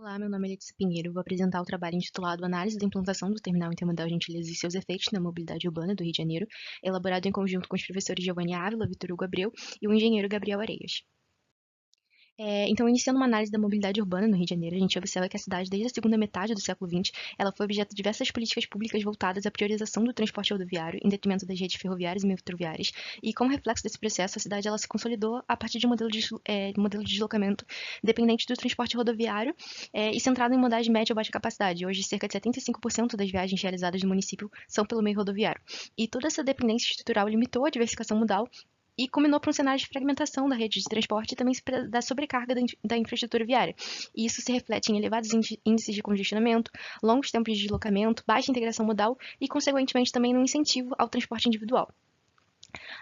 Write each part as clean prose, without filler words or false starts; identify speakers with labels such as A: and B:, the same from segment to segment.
A: Olá, meu nome é Letícia Pinheiro. Vou apresentar o trabalho intitulado Análise da implantação do Terminal Intermodal Gentileza e seus efeitos na mobilidade urbana do Rio de Janeiro, elaborado em conjunto com os professores Giovanni Ávila, Vitor Hugo Abreu e o engenheiro Gabriel Areias. Então, iniciando uma análise da mobilidade urbana no Rio de Janeiro, a gente observa que a cidade, desde a segunda metade do século XX, ela foi objeto de diversas políticas públicas voltadas à priorização do transporte rodoviário, em detrimento das redes ferroviárias e metroviárias, e como reflexo desse processo, a cidade ela se consolidou a partir de um modelo de deslocamento dependente do transporte rodoviário e centrado em modais de média ou baixa capacidade. Hoje, cerca de 75% das viagens realizadas no município são pelo meio rodoviário. E toda essa dependência estrutural limitou a diversificação modal e culminou para um cenário de fragmentação da rede de transporte e também da sobrecarga da infraestrutura viária. E isso se reflete em elevados índices de congestionamento, longos tempos de deslocamento, baixa integração modal e, consequentemente, também no incentivo ao transporte individual.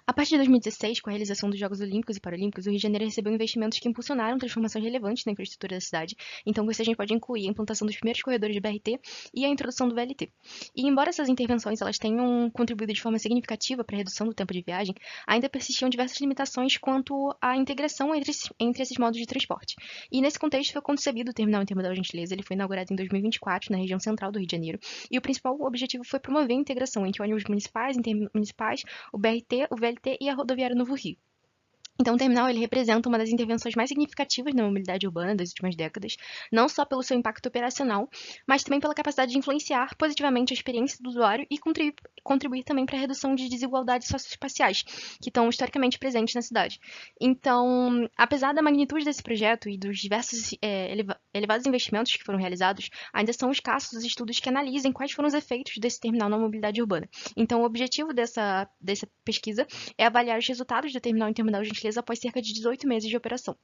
A: A partir de 2016, com a realização dos Jogos Olímpicos e Paralímpicos, o Rio de Janeiro recebeu investimentos que impulsionaram transformações relevantes na infraestrutura da cidade. Então, com isso a gente pode incluir a implantação dos primeiros corredores de BRT e a introdução do VLT. E embora essas intervenções elas tenham contribuído de forma significativa para a redução do tempo de viagem, ainda persistiam diversas limitações quanto à integração entre esses modos de transporte. E nesse contexto foi concebido o Terminal Intermodal Gentileza. Ele foi inaugurado em 2024 na região central do Rio de Janeiro. E o principal objetivo foi promover a integração entre ônibus municipais, intermunicipais, o BRT, o VLT e a rodoviária Novo Rio. Então, o terminal ele representa uma das intervenções mais significativas na mobilidade urbana das últimas décadas, não só pelo seu impacto operacional, mas também pela capacidade de influenciar positivamente a experiência do usuário e contribuir também para a redução de desigualdades socioespaciais, que estão historicamente presentes na cidade. Então, apesar da magnitude desse projeto e dos diversos elevados investimentos que foram realizados, ainda são escassos os estudos que analisem quais foram os efeitos desse terminal na mobilidade urbana. Então, o objetivo dessa pesquisa é avaliar os resultados do Terminal Intermodal Gentileza após cerca de 18 meses de operação.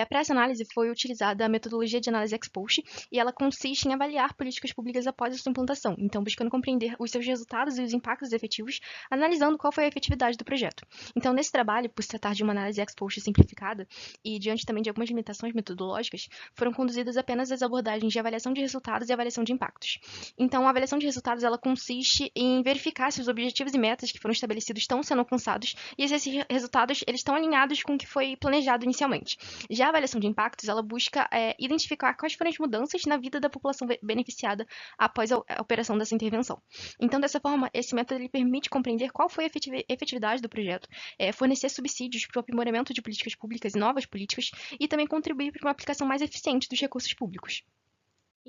A: Para essa análise foi utilizada a metodologia de análise ex post e ela consiste em avaliar políticas públicas após a sua implantação, então buscando compreender os seus resultados e os impactos efetivos, analisando qual foi a efetividade do projeto. Então, nesse trabalho, por se tratar de uma análise ex post simplificada e diante também de algumas limitações metodológicas, foram conduzidas apenas as abordagens de avaliação de resultados e avaliação de impactos. Então, a avaliação de resultados ela consiste em verificar se os objetivos e metas que foram estabelecidos estão sendo alcançados e se esses resultados eles estão alinhados com o que foi planejado inicialmente. Já a avaliação de impactos, ela busca identificar quais foram as mudanças na vida da população beneficiada após a operação dessa intervenção. Então, dessa forma, esse método ele permite compreender qual foi a efetividade do projeto, fornecer subsídios para o aprimoramento de políticas públicas e novas políticas e também contribuir para uma aplicação mais eficiente dos recursos públicos.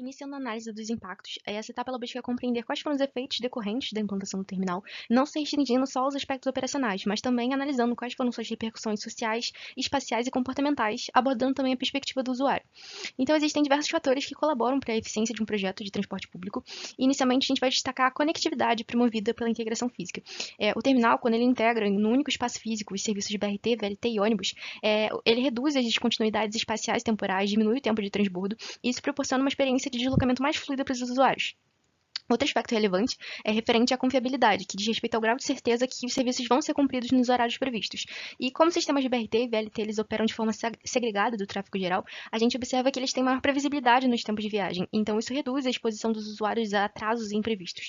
A: Iniciando a análise dos impactos, essa etapa ela busca compreender quais foram os efeitos decorrentes da implantação do terminal, não se restringindo só aos aspectos operacionais, mas também analisando quais foram suas repercussões sociais, espaciais e comportamentais, abordando também a perspectiva do usuário. Então, existem diversos fatores que colaboram para a eficiência de um projeto de transporte público. Inicialmente, a gente vai destacar a conectividade promovida pela integração física. O terminal, quando ele integra em um único espaço físico os serviços de BRT, VLT e ônibus, ele reduz as descontinuidades espaciais temporais, diminui o tempo de transbordo e isso proporciona uma experiência de deslocamento mais fluida para os usuários. Outro aspecto relevante é referente à confiabilidade, que diz respeito ao grau de certeza que os serviços vão ser cumpridos nos horários previstos. E como sistemas de BRT e VLT eles operam de forma segregada do tráfego geral, a gente observa que eles têm maior previsibilidade nos tempos de viagem, então isso reduz a exposição dos usuários a atrasos e imprevistos.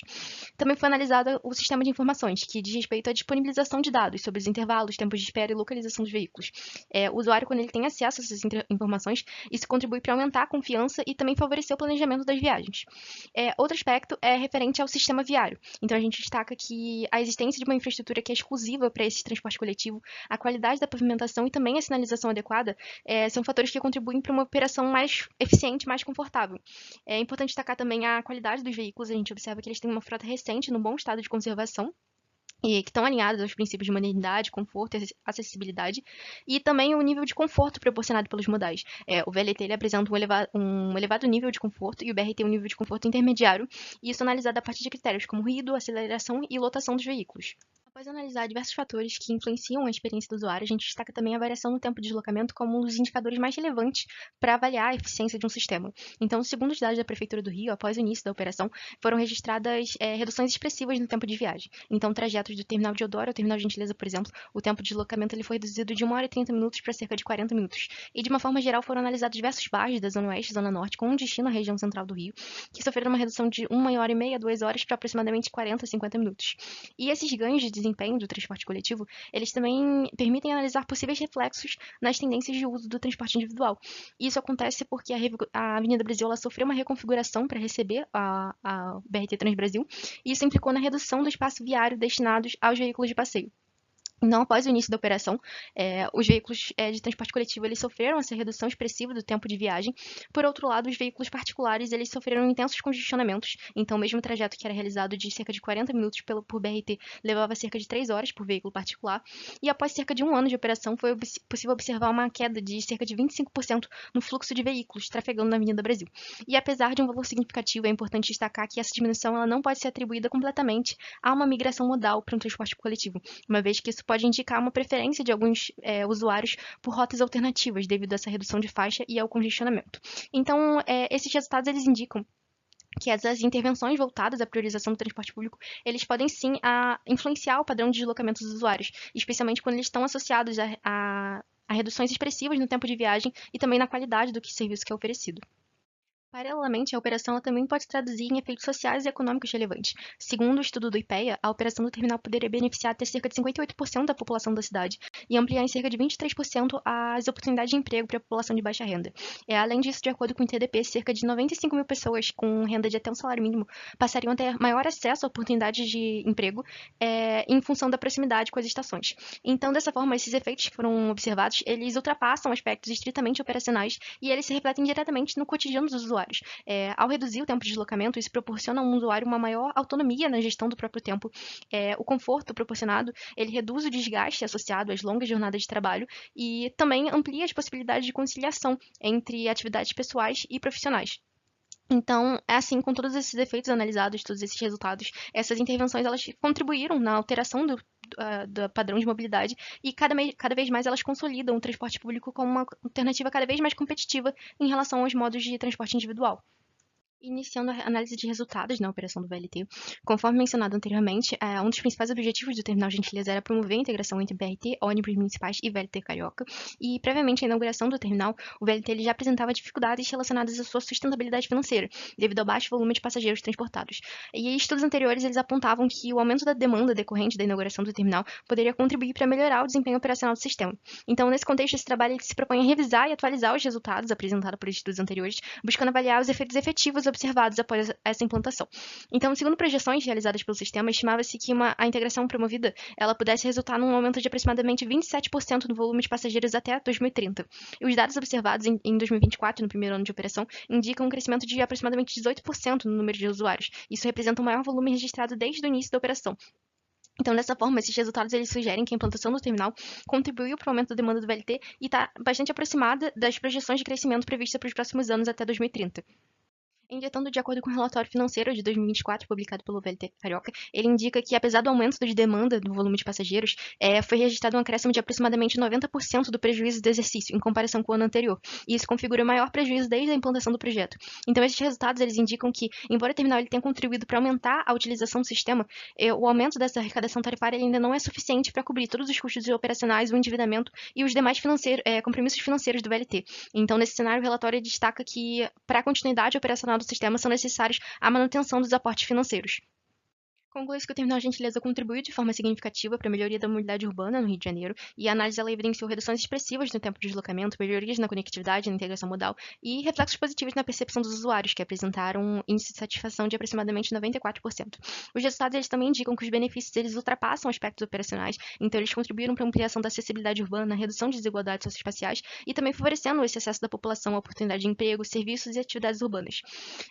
A: Também foi analisado o sistema de informações, que diz respeito à disponibilização de dados sobre os intervalos, tempos de espera e localização dos veículos. O usuário, quando ele tem acesso a essas informações, isso contribui para aumentar a confiança e também favorecer o planejamento das viagens. Outro aspecto é referente ao sistema viário. Então, a gente destaca que a existência de uma infraestrutura que é exclusiva para esse transporte coletivo, a qualidade da pavimentação e também a sinalização adequada são fatores que contribuem para uma operação mais eficiente, mais confortável. É importante destacar também a qualidade dos veículos. A gente observa que eles têm uma frota recente, no bom estado de conservação, e que estão alinhados aos princípios de modernidade, conforto e acessibilidade, e também o nível de conforto proporcionado pelos modais. O VLT ele apresenta um elevado nível de conforto e o BRT um nível de conforto intermediário, e isso analisado a partir de critérios como ruído, aceleração e lotação dos veículos. Após analisar diversos fatores que influenciam a experiência do usuário, a gente destaca também a variação no tempo de deslocamento como um dos indicadores mais relevantes para avaliar a eficiência de um sistema. Então, segundo os dados da Prefeitura do Rio, após o início da operação, foram registradas reduções expressivas no tempo de viagem. Então, trajetos do Terminal de Deodoro ao Terminal Gentileza, por exemplo, o tempo de deslocamento ele foi reduzido de 1 hora e 30 minutos para cerca de 40 minutos. E, de uma forma geral, foram analisados diversos bairros da Zona Oeste e Zona Norte, com um destino à região central do Rio, que sofreram uma redução de 1 hora e meia a 2 horas para aproximadamente 40 a 50 minutos. E esses ganhos de desempenho do transporte coletivo, eles também permitem analisar possíveis reflexos nas tendências de uso do transporte individual. Isso acontece porque a Avenida Brasil ela sofreu uma reconfiguração para receber a BRT Transbrasil, e isso implicou na redução do espaço viário destinados aos veículos de passeio. Então, após o início da operação, os veículos de transporte coletivo eles sofreram essa redução expressiva do tempo de viagem. Por outro lado, os veículos particulares eles sofreram intensos congestionamentos. Então, o mesmo trajeto que era realizado de cerca de 40 minutos por BRT levava cerca de 3 horas por veículo particular. E após cerca de um ano de operação, foi possível observar uma queda de cerca de 25% no fluxo de veículos trafegando na Avenida Brasil. E apesar de um valor significativo, é importante destacar que essa diminuição ela não pode ser atribuída completamente a uma migração modal para um transporte coletivo, uma vez que isso pode indicar uma preferência de alguns usuários por rotas alternativas devido a essa redução de faixa e ao congestionamento. Então, esses resultados eles indicam que essas intervenções voltadas à priorização do transporte público, eles podem sim influenciar o padrão de deslocamento dos usuários, especialmente quando eles estão associados a reduções expressivas no tempo de viagem e também na qualidade do serviço que é oferecido. Paralelamente, a operação ela também pode se traduzir em efeitos sociais e econômicos relevantes. Segundo o estudo do IPEA, a operação do terminal poderia beneficiar até cerca de 58% da população da cidade e ampliar em cerca de 23% as oportunidades de emprego para a população de baixa renda. Além disso, de acordo com o ITDP, cerca de 95 mil pessoas com renda de até um salário mínimo passariam a ter maior acesso a oportunidades de emprego em função da proximidade com as estações. Então, dessa forma, esses efeitos que foram observados, eles ultrapassam aspectos estritamente operacionais e eles se refletem diretamente no cotidiano dos usuários. Ao reduzir o tempo de deslocamento, isso proporciona ao usuário uma maior autonomia na gestão do próprio tempo. O conforto proporcionado, ele reduz o desgaste associado às longas jornadas de trabalho e também amplia as possibilidades de conciliação entre atividades pessoais e profissionais. Então, assim, com todos esses efeitos analisados, todos esses resultados, essas intervenções elas contribuíram na alteração do padrão de mobilidade e cada vez mais elas consolidam o transporte público como uma alternativa cada vez mais competitiva em relação aos modos de transporte individual. Iniciando a análise de resultados na operação do VLT, conforme mencionado anteriormente, um dos principais objetivos do Terminal Gentileza era promover a integração entre BRT, ônibus municipais e VLT Carioca, e previamente à inauguração do terminal, o VLT ele já apresentava dificuldades relacionadas à sua sustentabilidade financeira, devido ao baixo volume de passageiros transportados. E estudos anteriores eles apontavam que o aumento da demanda decorrente da inauguração do terminal poderia contribuir para melhorar o desempenho operacional do sistema. Então, nesse contexto, esse trabalho ele se propõe a revisar e atualizar os resultados apresentados por estudos anteriores, buscando avaliar os efeitos efetivos observados após essa implantação. Então, segundo projeções realizadas pelo sistema, estimava-se que a integração promovida ela pudesse resultar num aumento de aproximadamente 27% no volume de passageiros até 2030. E os dados observados em 2024, no primeiro ano de operação, indicam um crescimento de aproximadamente 18% no número de usuários. Isso representa o maior volume registrado desde o início da operação. Então, dessa forma, esses resultados eles sugerem que a implantação do terminal contribuiu para o aumento da demanda do VLT e está bastante aproximada das projeções de crescimento previstas para os próximos anos até 2030. Injetando de acordo com o relatório financeiro de 2024, publicado pelo VLT Carioca, ele indica que, apesar do aumento de demanda do volume de passageiros, foi registrado um acréscimo de aproximadamente 90% do prejuízo do exercício, em comparação com o ano anterior. E isso configura o maior prejuízo desde a implantação do projeto. Então, esses resultados eles indicam que, embora o terminal ele tenha contribuído para aumentar a utilização do sistema, o aumento dessa arrecadação tarifária ainda não é suficiente para cobrir todos os custos operacionais, o endividamento e os demais compromissos financeiros do VLT. Então, nesse cenário, o relatório destaca que, para a continuidade operacional do sistema são necessários a manutenção dos aportes financeiros. Conclui-se que o Terminal Gentileza contribuiu de forma significativa para a melhoria da mobilidade urbana no Rio de Janeiro, e a análise ela evidenciou reduções expressivas no tempo de deslocamento, melhorias na conectividade, na integração modal e reflexos positivos na percepção dos usuários, que apresentaram um índice de satisfação de aproximadamente 94%. Os resultados eles também indicam que os benefícios eles ultrapassam aspectos operacionais, então eles contribuíram para a ampliação da acessibilidade urbana, redução de desigualdades socioespaciais e também favorecendo esse acesso da população à oportunidade de emprego, serviços e atividades urbanas.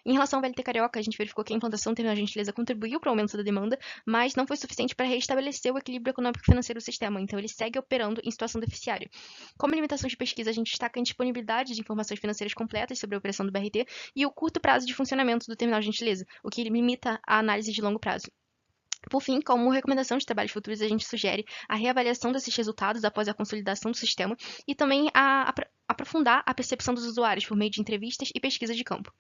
A: Em relação ao VLT Carioca, a gente verificou que a implantação do Terminal Gentileza contribuiu para o aumento da demanda, mas não foi suficiente para restabelecer o equilíbrio econômico e financeiro do sistema, então ele segue operando em situação deficiária. Como limitações de pesquisa, a gente destaca a indisponibilidade de informações financeiras completas sobre a operação do BRT e o curto prazo de funcionamento do Terminal Gentileza, o que limita a análise de longo prazo. Por fim, como recomendação de trabalhos futuros, a gente sugere a reavaliação desses resultados após a consolidação do sistema e também aprofundar a percepção dos usuários por meio de entrevistas e pesquisa de campo.